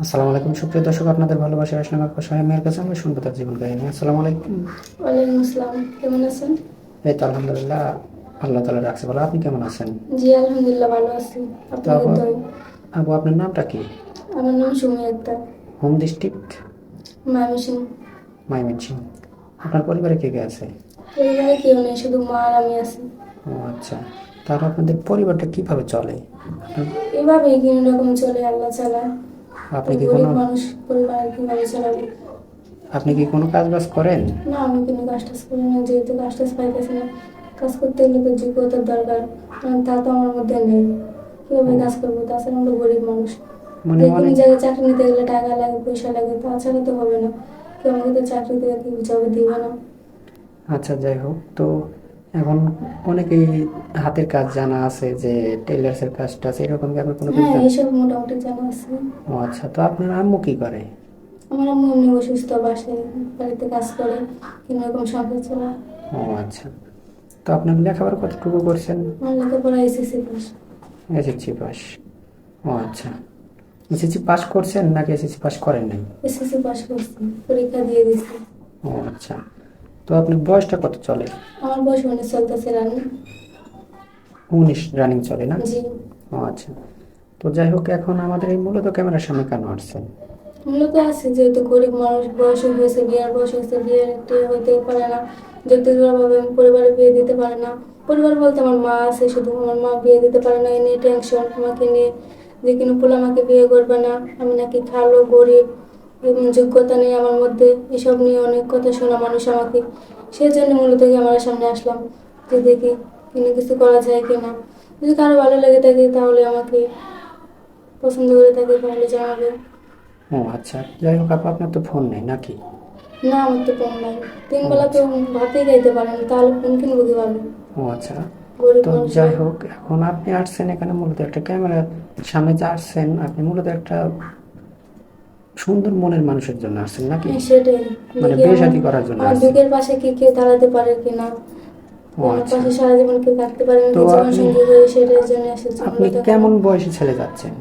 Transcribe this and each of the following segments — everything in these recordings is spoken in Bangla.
আসসালামু আলাইকুম সুপ্রিয় দর্শক, আপনাদের ভালোবাসার আসলাম আপনার সোহেল মেয়ের কাছে। আমরা শুনবো তার জীবন কাহিনী। আসসালামু আলাইকুম। ওয়ালাইকুম আসসালাম, কেমন আছেন? এই তো আলহামদুলিল্লাহ, আল্লাহ তাআলা রাখছে ভালো। আপনি কেমন আছেন? জি আলহামদুলিল্লাহ ভালো আছি। তো আপনাদের আপু, দয়। আপনার নামটা কি? আমার নাম সুমি আক্তার। Home district? ময়মনসিং। ময়মনসিংহ। আপনার পরিবারে কে কে আছে? পরিবারে কেউ নেই, শুধু মা আর আমি আছি। ও আচ্ছা। তাহলে আপনাদের পরিবারটা কিভাবে চলে? আপনার- এভাবেই কোন রকম চলে, আল্লাহ চালায়। আপনি কি কোনো গরিব মানুষ, পরিবার কিভাবে চালাবে? আপনি কি কোনো কাজ বাজ করেন? না, আমি কোনো কাজ টাজ করি না, যেহেতু কাজ টাজ পাইতেছি না। কাজ করতে গেলে তো যোগ্যতার দরকার, কারণ তা তো আমার মধ্যে নেই। কিভাবে ও, কাজ করবো? তাছাড়া আমরা গরিব মানুষ। মানে যে কোনো অনেক। জায়গায় চাকরি নিতে গেলে টাকা লাগে, পয়সা লাগে, তাছাড়া তো হবে না। কেউ আমাকে তো চাকরি দেওয়া কি জবে দিবে না। আচ্ছা, যাই হোক। তো এখন অনেকেই হাতের কাজ জানা আছে, যে টেইলার্সের কাজটা আছে, এরকম কি আপনার কোনো কিছু হ্যাঁ, জানেন? এইসব মোটামুটি জানা আছে। ও আচ্ছা, তো আপনার আম্মু কি করে? আমার আম্মু এমনি অসুস্থ, বাসায় বাড়িতে কাজ করে, কোনো রকম সংসার চালায়। ও আচ্ছা। তো আপনার লেখাপড়া কতটুকু করছেন? আমার লেখাপড়া এসএসসি পাস। SSC pass. ও আচ্ছা। এসএসসি পাস করছেন নাকি এসএসসি পাস করেন নাই? এসএসসি পাস করছি, পরীক্ষা দিয়ে দিছি। ও আচ্ছা। তো আপনার বয়সটা কত চলে? আমার বয়স মানে চলতেছে রানি। 19 রানিং চলে না? জি। ও আচ্ছা। তো যাই হোক, এখন আমাদের এই মূলত ক্যামেরার সামনে কেন আসছেন? মূলত আছে, যেহেতু গরিব মানুষ, বয়স হয়েছে, বিয়ার বয়স হয়েছে, বিয়ে টিয়ে হইতে পারে না। যৌতুকভাবে পরিবারে বিয়ে দিতে পারে না। পরিবার বলতে আমার মা আছে, শুধু আমার মা বিয়ে দিতে পারে না, এ নিয়ে টেনশন আমাকে নিয়ে। যে কোনো পোলা আমাকে বিয়ে করবে না, আমি নাকি খালো, গরিব, যোগ্যতা নেই আমার মধ্যে, এসব নিয়ে অনেক কথা শোনা মানুষ আমাকে। সেই জন্য মূলত ক্যামেরার সামনে আসলাম, যে দেখি কিনে কিছু করা যায় কিনা। যদি কারো ভালো লেগে থাকে তাহলে আমাকে, পছন্দ করে থাকে তাহলে জানাবে। ও আচ্ছা, যাই হোক আপু, আপনার তো ফোন নেই নাকি? না, আমার তো ফোন নাই। তিন ও বেলা তো আচ্ছা। ভাতই খাইতে পারেন, তাহলে ফোন কিনবো কিভাবে? ও আচ্ছা। গরিব তো মানুষ যাই না। হোক, এখন আপনি আসছেন এখানে মূলত একটা ক্যামেরার সামনে, যে আসছেন আপনি মূলত একটা সুন্দর মনের মানুষের জন্য আসছেন নাকি? হ্যাঁ, সেটাই। মানে দেখি বিয়ে আমার শাদী করার জন্য আমার আসছেন? দুঃখের পাশে কি কেউ দাঁড়াতে পারে কিনা, ও যে আমার আচ্ছা। পাশে সারা জীবন কেউ থাকতে পারে, তো নাকি জীবন আপনি সঙ্গী হয়ে, সেটার জন্য এসেছি আপনি মূলত এখানে। কেমন বয়সী ছেলে যাচ্ছেন?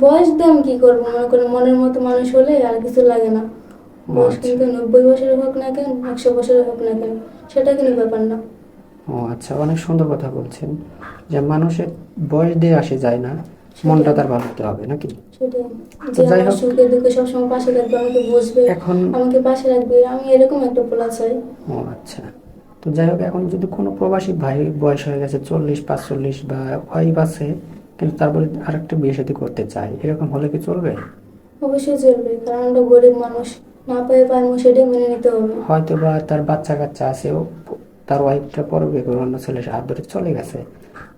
বয়স দিয়ে আমি কি করবো? মনে করেন মনের মতো মানুষ হলে আর কিছু লাগে না। ও বয়স আচ্ছা। কিন্তু 90 বছরের হোক না কেন, 100 বছরের হোক না কেন, সেটা কোনো ব্যাপার না। ও আচ্ছা, অনেক সুন্দর কথা বলছেন, যে মানুষের বয়স দিয়ে আসে যায় না, মনটা সেটাই। তার ভালো হতে হবে নাকি? সেটাই। তো যে যাই আমার হোক, সুখে দুঃখে সবসময় পাশে থাকবে, আমাকে বুঝবে, এখন আমাকে পাশে রাখবে, আমি এরকম একটা পোলা চাই। ও আচ্ছা। তো যাই হোক, এখন যদি কোনো প্রবাসী ভাই বয়স হয়ে গেছে 40 45 বা ওয়াইফ আছে, কিন্তু তারপরে আরেকটা বিয়ে শাদী করতে চায়, এরকম হলে কি চলবে? অবশ্যই চলবে, কারণ আমরা গরিব মানুষ, না পেয়ে পারবো সেটাই মেনে নিতে হবে। হয়তো বা তার বাচ্চা কাচ্চা আছে, ও তার ওয়াইফটা পর বিয়ে করে অন্য ছেলের হাত ধরে চলে গেছে,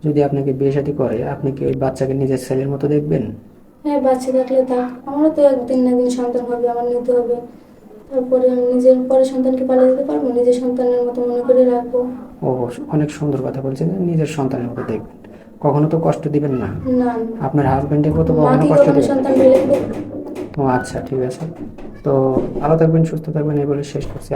যদি আপনাকে বিয়ে শাদী করে, আপনি কি ওই বাচ্চাকে নিজের ছেলের মতো দেখবেন? হ্যাঁ, বাচ্চা থাকলে থাক, আমারও তো একদিন না একদিন সন্তান হবে, আমার নিতে হবে। তারপরে আমি নিজের পরে সন্তানকে পালিয়ে দিতে পারবো, নিজের সন্তানের মতো মনে করে রাখবো। ও, অনেক সুন্দর কথা বলছেন, যে নিজের সন্তানের মতো দেখবেন, কখনো তো কষ্ট দিবেন না, না, আপনার হাজবেন্ডের তো মা কখনো কি কষ্ট কখনো দিবেন না। সন্তান পেলে? ও আচ্ছা, ঠিক আছে। তো ভালো থাকবেন, সুস্থ থাকবেন, এই বলে শেষ করছি।